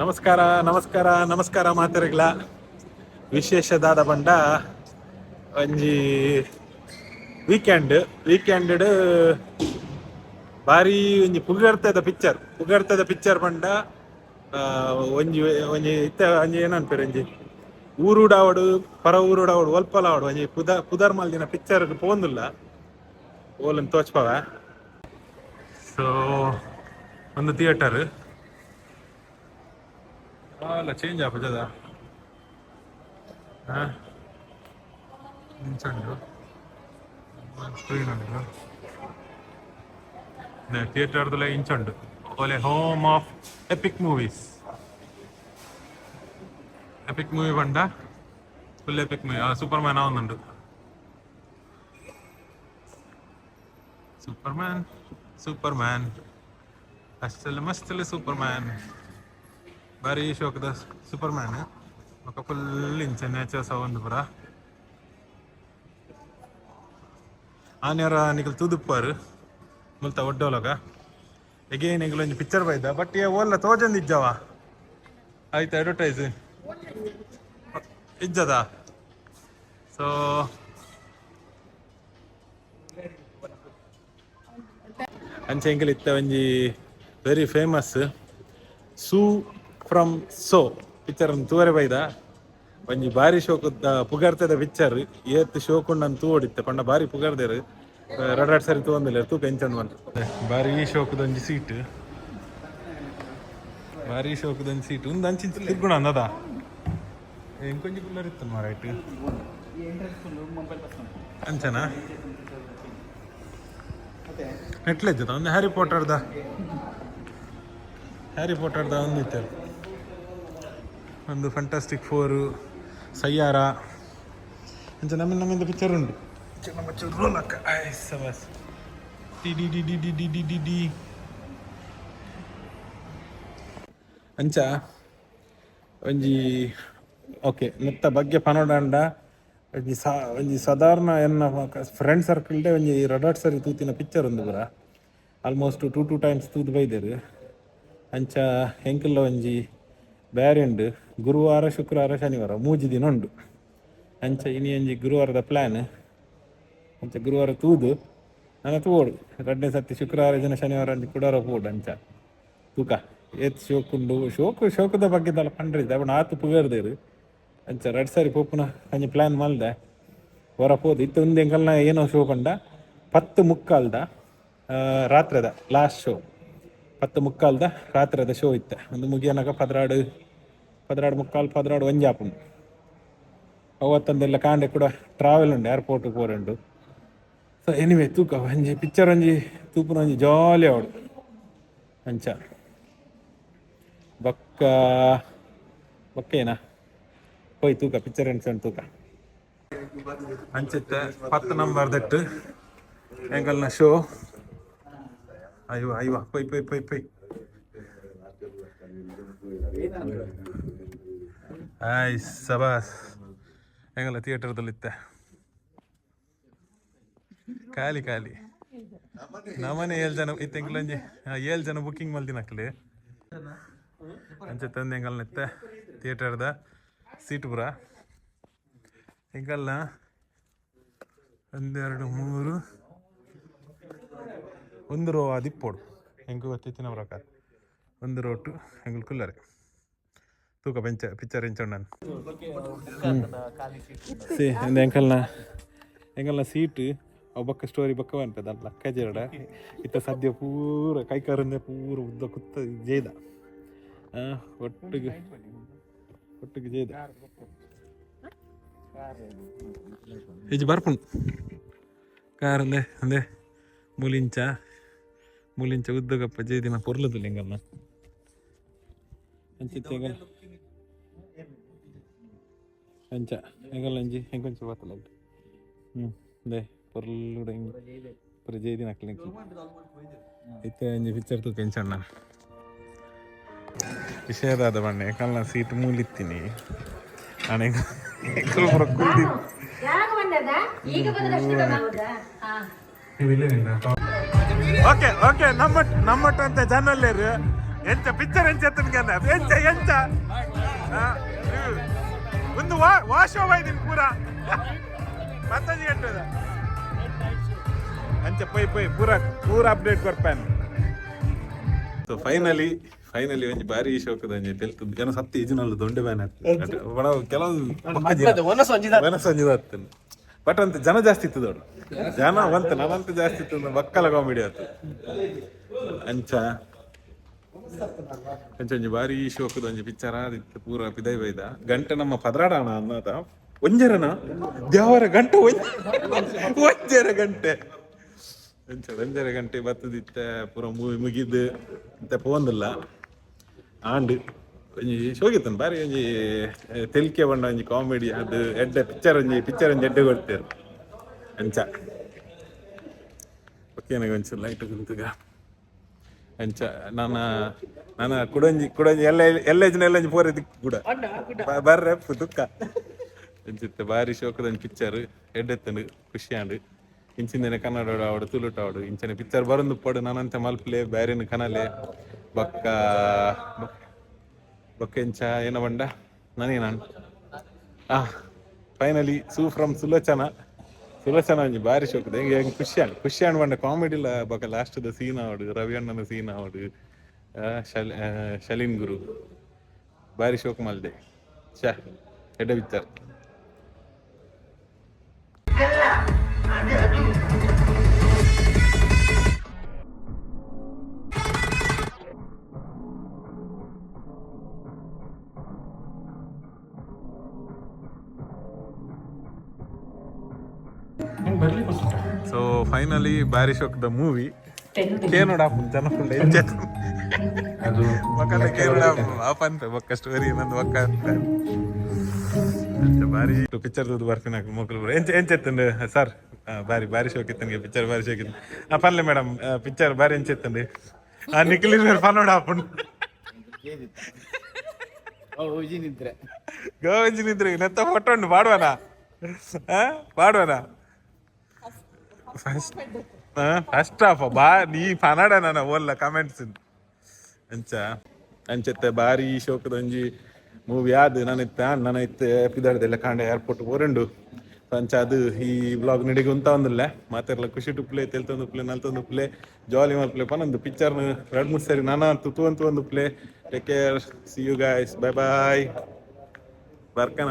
ನಮಸ್ಕಾರ ನಮಸ್ಕಾರ ನಮಸ್ಕಾರ ಮಾತರಿಗ್ಲ ವಿಶೇಷದಾದ ಬಂಡ ಒಂಜಿ ವೀಕೆಂಡ್ ಬಾರಿ ಒಂಜಿ ಪುಗರ್ತದ ಪಿಕ್ಚರ್ ಬಂಡ ಒಂಜಿ ಒಂಜಿ ಇತ್ತ ಒಂಜಿ ಏನನ್ಪೇರು ಒಂಜಿ ಊರುಡಾವಡು ಪರ ಊರುಡಾವಡು ಒಲ್ಪಲಾವಡು ಒಂಜಿ ಪುದರ್ ಮಲ್ದಿನ ಪಿಕ್ಚರ್ ಪೋಂದುಲ್ಲ ಓಲನ್ ತೋಚ್ಪವ ಸೊ ಒಂದು ಥಿಯೇಟರ್ ಅಲ್ಲ ಚೇಂಜ್ ಆಪದ ಇಂಚಂಡು ಸ್ಕ್ರೀನ್ ಉಂಟು ಥಿಯೇಟರ್ದಲ್ಲ ಇಂಚಂಡು ಓಲೆ ಹೋಮ್ ಆಫ್ ಎಪಿಕ್ ಮೂವಿ ಬಂಡ full EPIC movie super man ಆವೊಂದುಂಡು ಸೂಪರ್ ಮ್ಯಾನ್ ಅಷ್ಟೆಲ್ಲ ಮಸ್ತ್ ಸೂಪರ್ ಮ್ಯಾನ್ ಬಾರಿ ಶೋಕದ ಸೂಪರ್ ಮ್ಯಾನ್ ఒక ಫುಲ್ ಇಂಚ ನೇಚರ್ ಸೌಂಡ್ ಪುರ ಆನೆಯವರ ನಿಖಲ್ ತೂದುಪ್ಪಾರು ಮುಲ್ತ ಒಡ್ಡೋಲಗ ಎಗೇನ್ ಎಂಗ್ಲ ಒಂಜಿ ಪಿಕ್ಚರ್ ಬೈದ ಬಟ್ ಓಲ್ಲ ತೋಜಂದು ಇಜ್ಜವ ಆಯ್ತು ಅಡ್ವರ್ಟೈಸ್ ಇಜ್ಜದ ಸೊ ಅಂಚೆ ಎಂಕಲ್ ಇತ್ತ ಒಂಜಿ very famous Su from So picture ಅನ್ನು ತೂವರೆ ಬೈದ ಒಂಜಿ ಬಾರಿ ಶೋಕದ ಪುಗರ್ತದ ಪಿಕ್ಚರ್ ಏತ್ ಶೋಕುಂಡನ್ನು ತೂವಡಿತ್ತೆ ಪಂಡ ಬಾರಿ ಪುಗರ್ದೇರು ರಡಾಡ್ ಸರಿ ತೂವಂದಿಲ್ಲ ತೂಕ ಎಂಚಂದ್ ಬಂತು ಬಾರಿ ಶೋಕದ ಒಂಜಿ ಸೀಟ್ ಒಂದು ಅಂಚಿನ ತಿರ್ಗುಣ ಅಂದದ ಎಂಕೊಂಜಿ ಕುಲ್ಲರ್ ಇತ್ತು ಮಾರಾಯ್ತು ಅಂಚನಾ ನೆಟ್ಲೆಜ್ಜದ ಒಂದು ಹ್ಯಾರಿ ಪಾಟರ್ದ ಒಂದು ಇತ್ತು ಒಂದು ಫ್ಯಾಂಟಾಸ್ಟಿಕ್ 4 ಸಯ್ಯಾರ ಅಂಚ ನಮ್ಮಿಂದ ಪಿಕ್ಚರ್ ಉಂಡು ಅಂಚ ಒಂಜಿ ಓಕೆ ಮೆತ್ತ ಬಗ್ಗೆ ಪನೋಡಾಂಡ ಒಂಜಿ ಸಾಧಾರಣ ಎನ್ನ ಫ್ರೆಂಡ್ ಸರ್ಕಲ್ಡೆ ಒಂಜಿ ರಡಾಟ್ ಸರಿ ತೂತಿನ ಪಿಕ್ಚರ್ ಒಂದು ಪುರ ಆಲ್ಮೋಸ್ಟ್ 2 ಟೈಮ್ಸ್ ತೂದು ಬೈದೇರು ಅಂಚ ಎಂಕಲ್ಲ ಒಂಜಿ ಬ್ಯಾರೆ ಉಂಡು ಗುರುವಾರ ಶುಕ್ರವಾರ ಶನಿವಾರ 3 ದಿನ ಉಂಡು ಅಂಚ ಇನಿ ಒಂಜಿ ಗುರುವಾರದ ಪ್ಲ್ಯಾನ್ ಅಂಚ ಗುರುವಾರ ತೂದು ನಾನು ತೂವೋಡು 2ನೇ ಸರ್ತಿ ಶುಕ್ರವಾರ ದಿನ ಶನಿವಾರ ಅಂಚ ಕುಡಾರ ಪೋಡು ಅಂಚ ತೂಕ ಏತ್ ಶೋಕುಂಡು ಶೋಕದ ಬಗ್ಗೆದಲ್ಲ ಪಂಡ್ರಿದ್ದೆ ಅವನು ಆತು ಪುಗರ್ದೇರು ಅಂಚ 2 ಸಾರಿ ಪೋಪುನ ಅಂಚ ಪ್ಲ್ಯಾನ್ ಮಲ್ದೆ ಹೊರ ಪೋದು ಇತ್ತು ಒಂದು ಎಂಕಲ್ನ ಏನೋ ಶೋ ಪಂಡ 10:15 ರಾತ್ರದ ಲಾಸ್ಟ್ ಶೋ 10:15 ರಾತ್ರದ ಶೋ ಇತ್ತೆ ಒಂದು ಮುಗಿಯನಾಗ 11:15 ಒಂಜಿ ಆಪುಂಡು ಅವತ್ತಂದೆಲ್ಲ ಕಾಂಡೆ ಕೂಡ ಟ್ರಾವೆಲ್ ಉಂಡು ಏರ್ಪೋರ್ಟ್ ಪೋರೆಂಡು ಸೊ ಎನಿವೆ ತೂಕ ಒಂಜಿ ಪಿಕ್ಚರ್ ಒಂಜಿ ತೂಪುನ ಒಂಜಿ ಜಾಲಿ ಆವಡು ಅಂಚ ಬಕ್ಕೇನಾ ಹೋಯ್ ತೂಕ ಪಿಕ್ಚರ್ ಎಣ್ಸಣ್ ತೂಕ ಅಂಚಿತ್ತೆ 10 ನಂಬರ್ ದಟ್ಟು ಎಂಕಲ್ನ ಶೋ ಅಯ್ಯೋ ಪೈ ಆಯ್ ಸಬಾಸ್ ಹೆಂಗಲ್ಲ ಥಿಯೇಟರ್ದಲ್ಲಿತ್ತೆ ಖಾಲಿ ನಮ್ಮನೆ 7 ಜನ ಇತ್ತು ಎಂಗ್ಲಂಜಿ 7 ಜನ ಬುಕ್ಕಿಂಗ್ ಮಲ್ದಿನಕ್ಲಿ ಅಂಚೆ ತಂದು ಹೆಂಗಲ್ನಿತ್ತೆ ಥಿಯೇಟರ್ದ ಸೀಟ್ ಪುರ ಹೆಂಗಲ್ಲ 1 2 3 ಒಂದು ರೋ ದಿಪ್ಪೋಡು ಹೆಂಗೆ ಗೊತ್ತಿತ್ತಿನ ಪ್ರಕಾರ 1 ರೋಟು ಹೆಂಗಲ್ ಕುಲ್ಲರೆ ತೂಕ ಪಿಕ್ಚರ್ ಎಂಚೊಂಡನು ಎಂಕಲ್ನ ಸೀಟ್ ಅವು ಬಕ್ಕ ಸ್ಟೋರಿ ಬಕ್ಕ ಬಂತದಲ್ಲ ಕಜೇರಡ ಇತ್ತ ಸದ್ಯ ಪೂರ ಕೈಕಾರಂದೆ ಪೂರ ಉದ್ದ ಕುತ್ತ ಜೇದ ಒಟ್ಟಿಗೆ ಜೇದ ಹೆಜ್ಜೆ ಬರ್ಪುಂಡು ಕಾರಂದೆ ಅಂದೆ ಮುಲಿಂಚ ಉದ್ದಗಪ್ಪ ಜೇದಿನ ಪೊರ್ಲದು ಎಂಗಲ್ನ ಅಂಚ ಎಂಗಲ್ಲ ಅಂಜಿ ಹೆಂಕೊಂಚ ಬಾತಲ್ಲ ಅದೇ ಪೊರ್ಲುಡ ಪುರ ಜೇದಿನ ಹಾಕ್ಲಿ ಇತ್ತೆ ಅಂಜಿ ಪಿಕ್ಚರ್ ತೂಕ ಎಂಚಣ್ಣ ವಿಷಯದಾದ ಬಣ್ಣೆ ಕಲ್ನ ಸೀಟ್ ಮೂಲಿತ್ತೀನಿ ನಾನು ಪುರ ಕುಲ್ದಿ ಓಕೆ ನಮ್ಮಟ್ಟು ಅಂತ ಚಾನಲ್ ಎಂಚ ಪಿಕ್ಚರ್ ಎಂಚ ಎತ್ತನ್ಗನ್ನ ಎಂಚ ಎಂಚ ಒಂದು ವಾಶ್ ಹೋಗಿದ್ದೀನಿ ಪೂರ 15 ಗಂಟೆ ಅಂಚ ಪೈ ಪೂರ ಅಪ್ಡೇಟ್ ಕೊರ್ಪಾನು. ಸೊ ಫೈನಲಿ ಒಂಜಿ ಬಾರಿ ಶೋಕದ ಒಂಜಿ ತೆಲ್ತುದು ಜನ ಸತ್ತಿ ಇಜಿನಲ್ಲ ದೊಂಡೆ ಬ್ಯಾನ್ ಆಗ್ತದೆ ಕೆಲವು ವನಸಂಜಿದಾಗ್ತದೆ ಬಟ್ ಅಂತ ಜನ ಜಾಸ್ತಿ ಇತ್ತು ದೊಡ್ಡ ಜನ ಬಂತ ನಾನಂತ ಜಾಸ್ತಿ ಇತ್ತು ಬಕ್ಕಲ ಕಾಮಿಡಿ ಆಯ್ತು ಅಂಚ ಒಂಜಿ ಬಾರಿ ಶೋಕದ ಒಂಜಿ ಪಿಕ್ಚರ್ ಆದಿತ್ತು ಪೂರ ಪಿದೈ ಬೈದ ಗಂಟೆ ನಮ್ಮ ಪದ್ರಾಡಣ ಅನ್ನದ ಒಂಜರನ ದೇವರ ಗಂಟೆ ಒಂಜರ ಗಂಟೆ ಒಂಜರ ಗಂಟೆ ಬತ್ತದಿತ್ತ ಪೂರ ಮೂವಿ ಮುಗಿದು ಇಂತ ಪೋಂದಿಲ್ಲ ಆಂಡ್ ಒಂಜಿ ಶೋಗಿತ್ತನ್ ಬಾರಿ ಒಂಜಿ ತೆಲ್ಕೆ ಬಂಡ ಒಂಜಿ ಕಾಮಿಡಿ ಅದು ಎಡ್ಡೆ ಪಿಕ್ಚರ್ ಒಂಜಿ ಎಡ್ಡೆ ಕೊಡ್ತೇರು ಅಂಚ ಓಕೆ ನನಗೆ ಒಂಚೂರು ಲೈಟ್ ಕುಂತುಗ ಅಂಚ ನಾನು ಕುಡಂಜಿ ಎಲ್ಲೆಜ್ಜಿನ ಪೋರೆ ದಿಕ್ಕು ಕೂಡ ಬರ್ರೆ ದುಃಖ ಅಂಚಿತ್ತೆ ಬಾರಿ ಶೋಕದ ಪಿಕ್ಚರ್ ಎಡ್ಡೆತ್ತನು ಖುಷಿ ಆಂಡು ಇಂಚಿಂದನೆ ಕನ್ನಡ ಆವಡು ತುಳುಟ ಆವಡು ಇಂಚನೆ ಪಿಕ್ಚರ್ ಬರಂದು ಪಡು ನಾನಂತೆ ಮಲ್ಪಲೆ ಬ್ಯಾರಿನ ಕನಲೆ ಬೊಕ್ಕ ಇಂಚ ಏನ ಬಂಡ ನಾನೇ ನಾನು ಫೈನಲಿ ಫ್ರಮ್ ಸುಲೋಚನ ಒಂಜಿ ಬಾರಿ ಶೋಕದ ಹೆಂಗೆ ಖುಷಿ ಆಂಡ್ ಬಂಡ ಕಾಮಿಡಿಲ ಬೊಕ್ಕ ಲಾಸ್ಟ್ದ ಸೀನ್ ಆವಡು ರವಿ ಅಣ್ಣನ ಸೀನ್ ಆವಡು ಶಲೀನ್ ಗುರು ಬಾರಿ ಶೋಕ ಮಲ್ದೆ ಎಡ್ಡೆ ಪಿಕ್ಚರ್. ಸೊ ಫೈನಲಿ ಬಾರಿ ಶೋಕದ ಮೂವಿ ಕೇನೋಡ ಜನಪುಂಡ ಅದು ಮಕ್ಕಳ ಕೇನೋಡ ಆಪಂತ ಬೊಕ್ಕ ಸ್ಟೋರಿ ನಂದು ಬೊಕ್ಕ ಬಾರಿ ಪಿಕ್ಚರ್ ಬರ್ತೀನಿ ಮಕ್ಕಳು ಎಂಚೆತ್ತಂಡು ಸರ್ ಬಾರಿ ಶೋಕ್ ಇತ್ತಂಗೆ ಪಿಕ್ಚರ್ ಬಾರಿ ಶೋಕ್ ಇತ್ತು ಪರ್ಲೆ ಮೇಡಮ್ ಪಿಕ್ಚರ್ ಬಾರಿ ಎಂಚೆತ್ತಂಡು ನಿಖಿಲ್ ಪನ್ನೋಡ ಆಪುಂಡು ಗೋವಿಂಜಿ ನಿದ್ರೆ ನೆತ್ತ ಫೋಟೋ ಉಂಡು ಪಾಡುವನಾ ಫಸ್ಟ್ ಆಫ್ ನೀ ಪನ್ನಡ ನಾನು ಓಲ್ಲ ಕಮೆಂಟ್ಸ್ ಅಂಚೆತ್ತೆ ಬಾರಿ ಶೋಕದ ಒಂಜಿ ಮೂವಿ ಆದ್ ನನೈತೆ ಪಿದಾಡ್ದೆಲ್ಲ ಕಾಂಡೆ ಏರ್ಪೋರ್ಟ್ ಓರೆಂಡು ಅಂಚ ಅದು ಈ ಬ್ಲಾಗ್ ನಡಿಗೆ ಉಂತ ಒಂದಿಲ್ಲ ಮಾತೆಲ್ಲ ಖುಷಿ ಟುಪ್ಲೆ ತೆಲ್ತೊಂದುಪ್ಲೆ ನಲ್ತೊಂದುಪ್ಲೆ ಜಾಲಿ ಮಲ್ಪ್ಲೆ ಪನ್ನೊಂದು ಪಿಕ್ಚರ್ನ 2-3 ಸರಿ ನಾನು ತೂತು ಒಂದು play take care see you guys bye bye ಬರ್ಕನ.